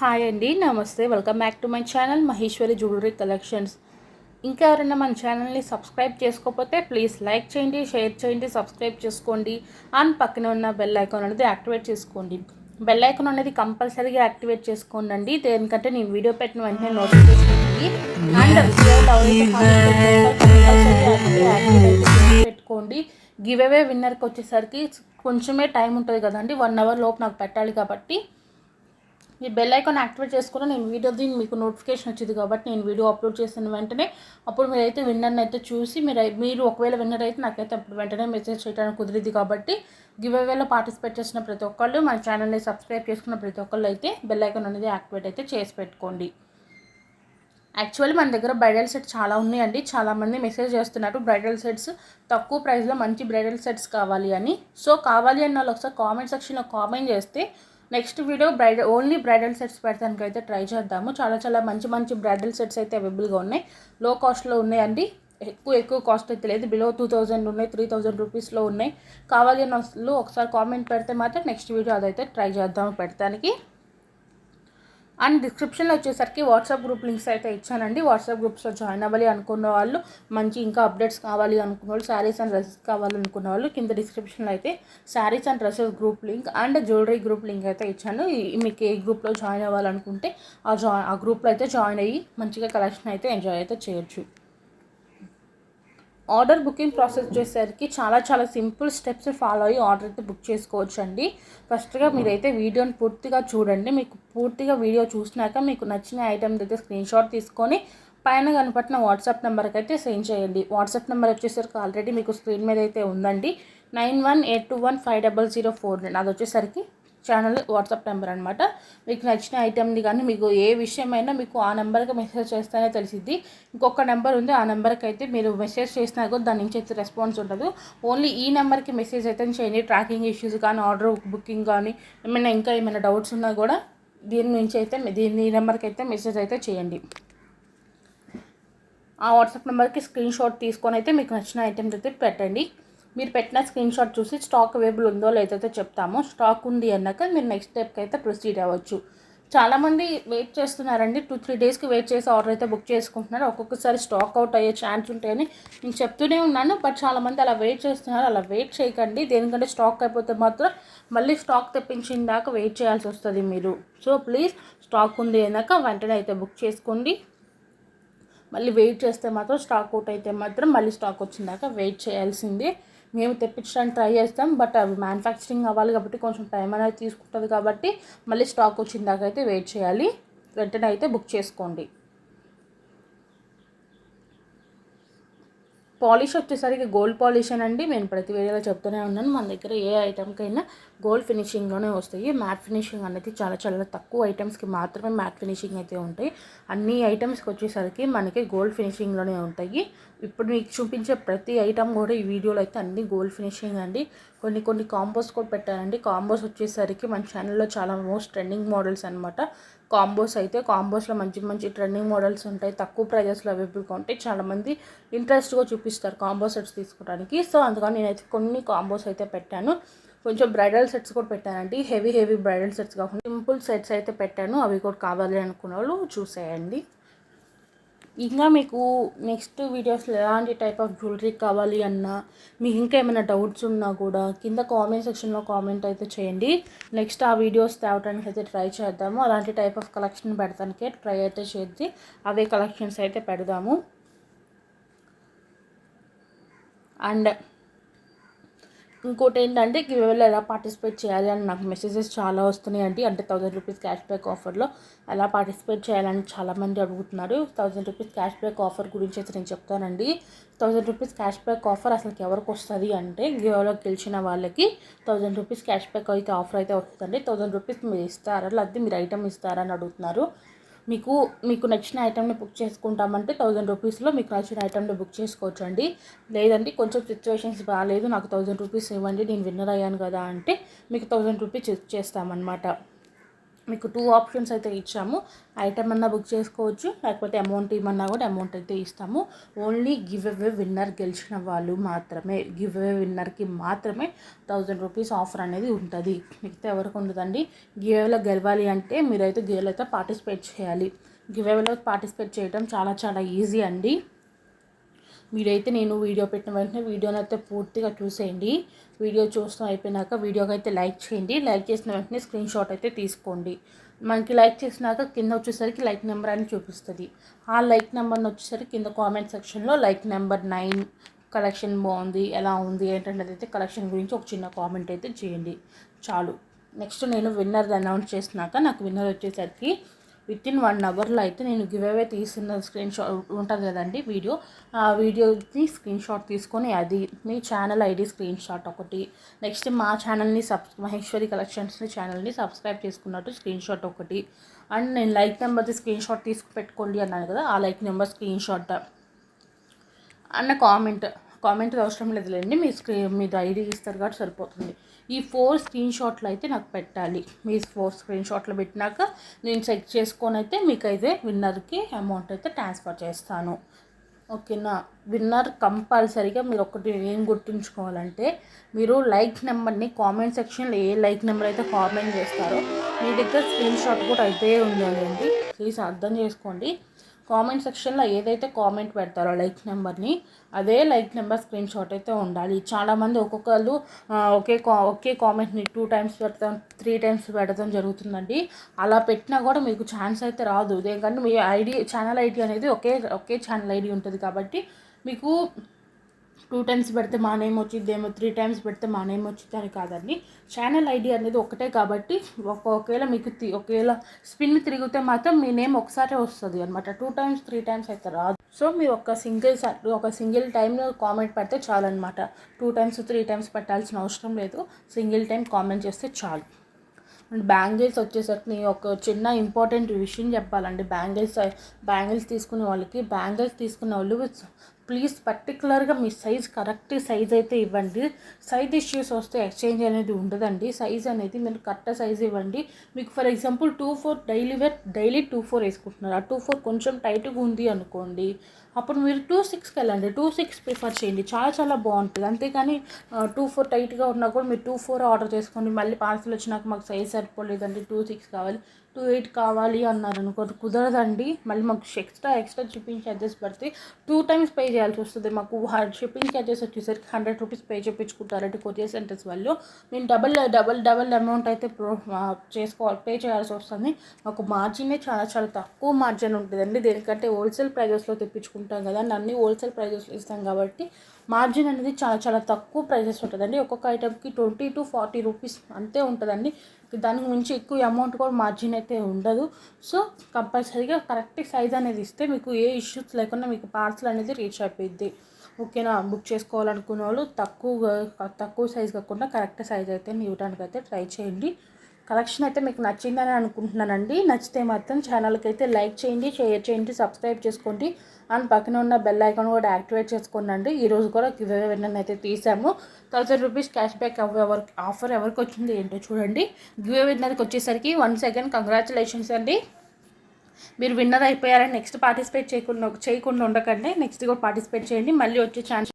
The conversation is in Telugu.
హాయ్ అండి, నమస్తే. Welcome back to my channel Maheshwari jewellery collections. ఇంకా ఎవరైనా మన ఛానల్ని సబ్స్క్రైబ్ చేసుకోకపోతే ప్లీజ్ లైక్ చేయండి, షేర్ చేయండి, సబ్స్క్రైబ్ చేసుకోండి. అండ్ పక్కన ఉన్న బెల్ ఐకాన్ అనేది యాక్టివేట్ చేసుకోండి. బెల్ ఐకాన్ అనేది కంపల్సరీగా యాక్టివేట్ చేసుకోండి. దేనికంటే నేను వీడియో పెట్టిన వెంటనే నోటిఫికేషన్ ఉంది. అండ్ కంపల్సరీ పెట్టుకోండి. గివ్ అవే విన్నర్కి వచ్చేసరికి కొంచెమే టైం ఉంటుంది కదండి, 1 అవర్ లోపు నాకు పెట్టాలి. కాబట్టి ఈ బెల్ ఐకాన్ యాక్టివేట్ చేసుకుని నేను వీడియోది మీకు నోటిఫికేషన్ వచ్చింది కాబట్టి నేను వీడియో అప్లోడ్ చేసిన వెంటనే అప్పుడు మీరైతే విన్నర్ని అయితే చూసి మీరు ఒకవేళ విన్నర్ అయితే నాకైతే అప్పుడు వెంటనే మెసేజ్ చేయడానికి కుదిరిద్ది. కాబట్టి గివ్ అవేలో పార్టిసిపేట్ చేసిన ప్రతి ఒక్కళ్ళు మన ఛానల్ని సబ్స్క్రైబ్ చేసుకున్న ప్రతి ఒక్కళ్ళు అయితే బెల్ ఐకాన్ అనేది యాక్టివేట్ అయితే చేసి పెట్టుకోండి. యాక్చువల్లీ మన దగ్గర బ్రైడల్ సెట్స్ చాలా ఉన్నాయండి. చాలామంది మెసేజ్ చేస్తున్నారు బ్రైడల్ సెట్స్ తక్కువ ప్రైస్లో మంచి బ్రైడల్ సెట్స్ కావాలి అని. సో కావాలి అన్న వాళ్ళు ఒకసారి కామెంట్ సెక్షన్లో కామెంట్ చేస్తే next video only bridal sets పెడతానికి అయితే ట్రై చేద్దాము. చాలా మంచి బ్రైడల్ సెట్స్ అయితే అవైలబుల్గా ఉన్నాయి. లో కాస్ట్లో ఉన్నాయండి, ఎక్కువ కాస్ట్ అయితే లేదు. బిలో 2000 ఉన్నాయి, 3000 రూపీస్లో ఉన్నాయి. కావాలి అన్న వాళ్ళు ఒకసారి కామెంట్ పెడితే మాత్రం నెక్స్ట్ వీడియో అదైతే ట్రై చేద్దాము పెడతానికి. అండ్ డిస్క్రిప్షన్లో వచ్చేసరికి వాట్సాప్ గ్రూప్ లింక్స్ అయితే ఇచ్చానండి. వాట్సాప్ గ్రూప్స్లో జాయిన్ అవ్వాలి అనుకున్న వాళ్ళు, మంచి ఇంకా అప్డేట్స్ కావాలి అనుకున్న వాళ్ళు, శారీస్ అండ్ డ్రెస్సెస్ కావాలనుకున్న వాళ్ళు కింద డిస్క్రిప్షన్లో అయితే saris and dresses group link and jewellery group link అయితే ఇచ్చాను. మీకు ఏ గ్రూప్లో జాయిన్ అవ్వాలనుకుంటే ఆ గ్రూప్లో అయితే జాయిన్ అయ్యి మంచిగా కలెక్షన్ అయితే ఎంజాయ్ అయితే చేయొచ్చు. ఆర్డర్ బుకింగ్ ప్రాసెస్ చేసేసరికి చాలా సింపుల్ స్టెప్స్ ఫాలో అయ్యి ఆర్డర్ అయితే బుక్ చేసుకోవచ్చు అండి. ఫస్ట్గా మీరైతే వీడియోని పూర్తిగా చూడండి. మీకు పూర్తిగా వీడియో చూసినాక మీకు నచ్చిన ఐటమ్ అయితే స్క్రీన్ షాట్ తీసుకొని పైన కనపడిన వాట్సాప్ నెంబర్కి అయితే సెండ్ చేయండి. వాట్సాప్ నెంబర్ వచ్చేసరికి ఆల్రెడీ మీకు స్క్రీన్ మీద అయితే ఉందండి, 9182150049. అది వచ్చేసరికి ఛానల్ వాట్సాప్ నెంబర్ అనమాట. మీకు నచ్చిన ఐటెంని కానీ మీకు ఏ విషయమైనా మీకు ఆ నెంబర్కి మెసేజ్ చేస్తేనే తెలిసిద్ది. ఇంకొక నెంబర్ ఉంది, ఆ నెంబర్కి అయితే మీరు మెసేజ్ చేసినా కూడా దాని నుంచి అయితే రెస్పాన్స్ ఉండదు. ఓన్లీ ఈ నెంబర్కి మెసేజ్ అయితే చేయండి. ట్రాకింగ్ ఇష్యూస్ కానీ, ఆర్డర్ బుకింగ్ కానీ, ఏమైనా డౌట్స్ ఉన్నా కూడా దీని నెంబర్కి అయితే మెసేజ్ అయితే చేయండి. ఆ వాట్సాప్ నెంబర్కి స్క్రీన్ షాట్ తీసుకొని అయితే మీకు నచ్చిన ఐటెంస్ అయితే పెట్టండి. మీరు పెట్టిన స్క్రీన్ షాట్ చూసి స్టాక్ అవైలబుల్ ఉందో లేదైతే చెప్తాము. స్టాక్ ఉంది అన్నాక మీరు నెక్స్ట్ స్టెప్కి అయితే ప్రొసీడ్ అవ్వచ్చు. చాలామంది వెయిట్ చేస్తున్నారండి, 2-3 డేస్కి వెయిట్ చేసి ఆర్డర్ అయితే బుక్ చేసుకుంటున్నారు. ఒక్కొక్కసారి స్టాక్ అవుట్ అయ్యే ఛాన్స్ ఉంటాయని నేను చెప్తూనే ఉన్నాను. బట్ చాలామంది అలా వెయిట్ చేస్తున్నారు. అలా వెయిట్ చేయకండి. దేనికంటే స్టాక్ అయిపోతే మాత్రం మళ్ళీ స్టాక్ తెప్పించిన దాకా వెయిట్ చేయాల్సి వస్తుంది మీరు. సో ప్లీజ్ స్టాక్ ఉంది అన్నాక వెంటనే అయితే బుక్ చేసుకోండి. మళ్ళీ వెయిట్ చేస్తే మాత్రం స్టాక్ అవుట్ అయితే మాత్రం మళ్ళీ స్టాక్ వచ్చిందాక వెయిట్ చేయాల్సిందే. మేము తెప్పించడానికి ట్రై చేస్తాం, బట్ అవి మ్యానుఫ్యాక్చరింగ్ అవ్వాలి కాబట్టి కొంచెం టైం అనేది తీసుకుంటుంది. కాబట్టి మళ్ళీ స్టాక్ వచ్చిందాక అయితే వెయిట్ చేయాలి. వెంటనే అయితే బుక్ చేసుకోండి. పాలిష్ వచ్చేసరికి గోల్డ్ పాలిష్ అండి. నేను ప్రతి వీడియోలో చెప్తూనే ఉన్నాను, మన దగ్గర ఏ ఐటమ్కైనా గోల్డ్ ఫినిషింగ్లోనే వస్తాయి. మ్యాట్ ఫినిషింగ్ అనేది చాలా తక్కువ ఐటమ్స్కి మాత్రమే మ్యాట్ ఫినిషింగ్ అయితే ఉంటాయి. అన్ని ఐటమ్స్కి వచ్చేసరికి మనకి గోల్డ్ ఫినిషింగ్లోనే ఉంటాయి. ఇప్పుడు మీకు చూపించే ప్రతి ఐటమ్ కూడా ఈ వీడియోలో అయితే అన్ని గోల్డ్ ఫినిషింగ్ అండి. కొన్ని కాంబోస్ కూడా పెట్టానండి. కాంబోస్ వచ్చేసరికి మన ఛానల్లో చాలా మోస్ట్ ట్రెండింగ్ మోడల్స్ అనమాట. కాంబోస్లో మంచి ట్రెండింగ్ మోడల్స్ ఉంటాయి. తక్కువ ప్రైజెస్లో అవైలబుల్గా ఉంటాయి. చాలామంది ఇంట్రెస్ట్గా చూపిస్తారు కాంబో సెట్స్ తీసుకోవడానికి. సో అందుకని నేనైతే కొన్ని కాంబోస్ అయితే పెట్టాను. కొంచెం బ్రైడల్ సెట్స్ కూడా పెట్టానండి. హెవీ బ్రైడల్ సెట్స్ కాకుండా సింపుల్ సెట్స్ అయితే పెట్టాను. అవి కూడా కావాలి అనుకున్న వాళ్ళు చూసేయండి. ఇంకా మీకు నెక్స్ట్ వీడియోస్లో ఎలాంటి టైప్ ఆఫ్ జ్యువెలరీ కావాలి అన్నా, మీకు ఇంకా ఏమైనా డౌట్స్ ఉన్నా కూడా కింద కామెంట్ సెక్షన్లో కామెంట్ అయితే చేయండి. నెక్స్ట్ ఆ వీడియోస్ తేవడానికి అయితే ట్రై చేద్దాము. అలాంటి టైప్ ఆఫ్ కలెక్షన్ పెడతానికే ట్రై అయితే చేద్ది. అవే కలెక్షన్స్ అయితే పెడదాము. అండ్ ఇంకోటి ఏంటంటే గివ్అవేలో ఎలా పార్టిసిపేట్ చేయాలి అని నాకు మెసేజెస్ చాలా వస్తున్నాయండి. అంటే 1000 రూపీస్ క్యాష్ బ్యాక్ ఆఫర్లో ఎలా పార్టిసిపేట్ చేయాలని చాలామంది అడుగుతున్నారు. 1000 రూపీస్ క్యాష్ బ్యాక్ ఆఫర్ గురించి అయితే నేను చెప్తానండి. 1000 రూపీస్ క్యాష్ బ్యాక్ ఆఫర్ అసలు ఎవరికి వస్తుంది అంటే గివ్అవేలో గెలిచిన వాళ్ళకి 1000 రూపీస్ క్యాష్ బ్యాక్ అయితే ఆఫర్ అయితే వస్తుందండి. 1000 రూపీస్ మీరు ఇస్తారా, లేకపోతే మీరు ఐటమ్ ఇస్తారా అని అడుగుతున్నారు. మీకు నచ్చిన ఐటమ్ని బుక్ చేసుకుంటామంటే 1000 రూపీస్లో మీకు నచ్చిన ఐటమ్ని బుక్ చేసుకోవచ్చు అండి. లేదంటే కొంచెం సిచ్యువేషన్స్ బాగాలేదు, నాకు 1000 రూపీస్ ఇవ్వండి, నేను విన్నర్ అయ్యాను కదా అంటే మీకు 1000 రూపీస్ చేస్తామన్నమాట. మీకు 2 ఆప్షన్స్ అయితే ఇచ్చాము. ఐటమ్ అన్నా బుక్ చేసుకోవచ్చు, లేకపోతే అమౌంట్ ఇవ్వమన్నా కూడా అమౌంట్ అయితే ఇస్తాము. ఓన్లీ గివ్ అవే విన్నర్ గెలిచిన వాళ్ళు మాత్రమే, గివ్ అవే విన్నర్కి మాత్రమే 1000 రూపీస్ ఆఫర్ అనేది ఉంటుంది. మిగతా ఎవరికి ఉండదండి. గివ్ అవేలో గెలవాలి అంటే మీరైతే గివ్ అవేలో పార్టిసిపేట్ చేయాలి. గివ్ అవేలో పార్టిసిపేట్ చేయడం చాలా చాలా ఈజీ అండి. మీరైతే నేను వీడియో పెట్టిన వెంటనే వీడియోని అయితే పూర్తిగా చూసేయండి. వీడియో చూస్తూ అయిపోయినాక వీడియోకి అయితే లైక్ చేయండి. లైక్ చేసిన వెంటనే స్క్రీన్ షాట్ అయితే తీసుకోండి. మనకి లైక్ చేసినాక కింద వచ్చేసరికి లైక్ నెంబర్ అని చూపిస్తుంది. ఆ లైక్ నెంబర్ని వచ్చేసరికి కింద కామెంట్ సెక్షన్లో లైక్ నెంబర్ 9 కలెక్షన్ బాగుంది, ఎలా ఉంది ఏంటంటే అయితే కలెక్షన్ గురించి ఒక చిన్న కామెంట్ అయితే చేయండి చాలు. నెక్స్ట్ నేను విన్నర్ అనౌన్స్ చేసినాక నాకు విన్నర్ వచ్చేసరికి వితిన్ 1 అవర్లో అయితే నేను గివ్ అవే తీసిన స్క్రీన్ షాట్ ఉంటుంది కదండి వీడియో, ఆ వీడియోని స్క్రీన్ షాట్ తీసుకొని అది మీ ఛానల్ ఐడి స్క్రీన్ షాట్ ఒకటి, నెక్స్ట్ మా ఛానల్ని మహేశ్వరి కలెక్షన్స్ని ఛానల్ని సబ్స్క్రైబ్ చేసుకున్నట్టు స్క్రీన్ షాట్ ఒకటి, అండ్ నేను లైక్ నెంబర్ది స్క్రీన్ షాట్ పెట్టుకోండి అన్నాను కదా, ఆ లైక్ నెంబర్ స్క్రీన్ షాట్ అన్న కామెంట్ అవసరం లేదులేండి, మీరు ఐడి ఇస్తారు కాబట్టి సరిపోతుంది. ఈ 4 స్క్రీన్ షాట్లు అయితే నాకు పెట్టాలి. మీ 4 స్క్రీన్ షాట్లు పెట్టినాక నేను చెక్ చేసుకొని అయితే మీకైతే విన్నర్కి అమౌంట్ అయితే ట్రాన్స్ఫర్ చేస్తాను. ఓకేనా. విన్నర్ కంపల్సరీగా మీరు ఒకటి ఏం గుర్తుంచుకోవాలంటే, మీరు లైక్ నెంబర్ని కామెంట్ సెక్షన్లో ఏ లైక్ నెంబర్ అయితే కామెంట్ చేస్తారో మీ దగ్గర స్క్రీన్ షాట్ కూడా అయితే ఉండాలండి. ప్లీజ్ అర్థం చేసుకోండి. కామెంట్ సెక్షన్లో ఏదైతే కామెంట్ పెడతారో లైక్ నెంబర్ని, అదే లైక్ నెంబర్ స్క్రీన్ షాట్ అయితే ఉండాలి. చాలామంది ఒక్కొక్కరు ఒకే కామెంట్ని 2 టైమ్స్ పెడతాం, 3 టైమ్స్ పెడతాం జరుగుతుందండి. అలా పెట్టినా కూడా మీకు ఛాన్స్ అయితే రాదు. ఎందుకంటే మీ ఛానల్ ఐడి అనేది ఒకే ఛానల్ ఐడి ఉంటుంది కాబట్టి మీకు 2 టైమ్స్ పెడితే మా నేమ్ వచ్చిద్దేమో, 3 టైమ్స్ పెడితే మా నేమ్ వచ్చిద్ది అని కాదండి. ఛానల్ ఐడి అనేది ఒకటే కాబట్టి ఒకవేళ మీకు ఒకవేళ స్పిన్ తిరిగితే మాత్రం మీ నేమ్ ఒకసారి వస్తుంది అనమాట. 2 టైమ్స్ 3 టైమ్స్ అయితే రాదు. సో మీరు ఒక సింగిల్ టైంలో కామెంట్ పెడితే చాలు అనమాట. 2 టైమ్స్ 3 టైమ్స్ పెట్టాల్సిన అవసరం లేదు. సింగిల్ టైం కామెంట్ చేస్తే చాలు. అండ్ బ్యాంగిల్స్ వచ్చేసరికి ఒక చిన్న ఇంపార్టెంట్ విషయం చెప్పాలండి. బ్యాంగిల్స్ తీసుకునే వాళ్ళు ప్లీజ్ పర్టికులర్గా మీ కరెక్ట్ సైజ్ అయితే ఇవ్వండి. సైజ్ ఇష్యూస్ వస్తే ఎక్స్చేంజ్ అనేది ఉండదండి. సైజ్ అనేది మీరు కరెక్ట్ సైజ్ ఇవ్వండి. మీకు ఫర్ ఎగ్జాంపుల్ 2-4 డైలీ 2-4 వేసుకుంటున్నారు, ఆ 2-4 కొంచెం టైట్గా ఉంది అనుకోండి, అప్పుడు మీరు 2-6కి వెళ్ళండి. 2-6 ప్రిఫర్ చేయండి, చాలా చాలా బాగుంటుంది. అంతేకాని 2-4 టైట్గా ఉన్నా కూడా మీరు 2-4 ఆర్డర్ చేసుకోండి. మళ్ళీ పార్సల్ వచ్చినాక మాకు సైజ్ సరిపోలేదండి, 2-6 కావాలి, 2-8 కావాలి అన్నారు అనుకోండి, కుదరదండి. మళ్ళీ మాకు ఎక్స్ట్రా షిప్పింగ్ ఛార్జెస్ పడితే 2 టైమ్స్ పే చేయాల్సి వస్తుంది. మాకు షిప్పింగ్ ఛార్జెస్ వచ్చేసరికి 100 రూపీస్ పే చేయించుకుంటారంటే కొరియర్ సెంటర్స్ వాళ్ళు. మేము డబల్ అమౌంట్ అయితే పే చేయాల్సి వస్తుంది. మాకు మార్జినే చాలా చాలా తక్కువ మార్జిన్ ఉంటుందండి. దేనికంటే హోల్సేల్ ప్రైజెస్లో తెప్పించుకుంటాం కదా, అన్నీ హోల్సేల్ ప్రైజెస్లో ఇస్తాం కాబట్టి మార్జిన్ అనేది చాలా చాలా తక్కువ ప్రైజెస్ ఉంటుందండి. ఒక్కొక్క ఐటమ్కి 20-40 రూపీస్ అంతే ఉంటుందండి. దానికి మించి ఎక్కువ అమౌంట్ కూడా మార్జిన్ అయితే ఉండదు. సో కంపల్సరీగా కరెక్ట్ సైజ్ అనేది ఇస్తే మీకు ఏ ఇష్యూస్ లేకుండా మీకు పార్సల్ అనేది రీచ్ అయిపోయింది. ఓకేనా. బుక్ చేసుకోవాలనుకున్న వాళ్ళు తక్కువ సైజ్ కాకుండా కరెక్ట్ సైజ్ అయితే ఇవ్వడానికి అయితే ట్రై చేయండి. కలెక్షన్ అయితే మీకు నచ్చిందని అనుకుంటున్నానండి. నచ్చితే మాత్రం ఛానల్కి అయితే లైక్ చేయండి, షేర్ చేయండి, సబ్స్క్రైబ్ చేసుకోండి, అండ్ పక్కన ఉన్న బెల్ ఐకాన్ కూడా యాక్టివేట్ చేసుకోండి. ఈరోజు కూడా గివ్ అవే విన్నర్ అయితే తీసాము. 1000 రూపీస్ క్యాష్ బ్యాక్ ఆఫర్ ఎవరికి వచ్చింది ఏంటో చూడండి. గివ్ అవే విన్నర్కి వచ్చేసరికి వన్స్ అగైన్ కంగ్రాచులేషన్స్ అండి. మీరు విన్నర్ అయిపోయారని నెక్స్ట్ పార్టిసిపేట్ చేయకుండా ఉండకండి. నెక్స్ట్ కూడా పార్టిసిపేట్ చేయండి. మళ్ళీ వచ్చే ఛాన్స్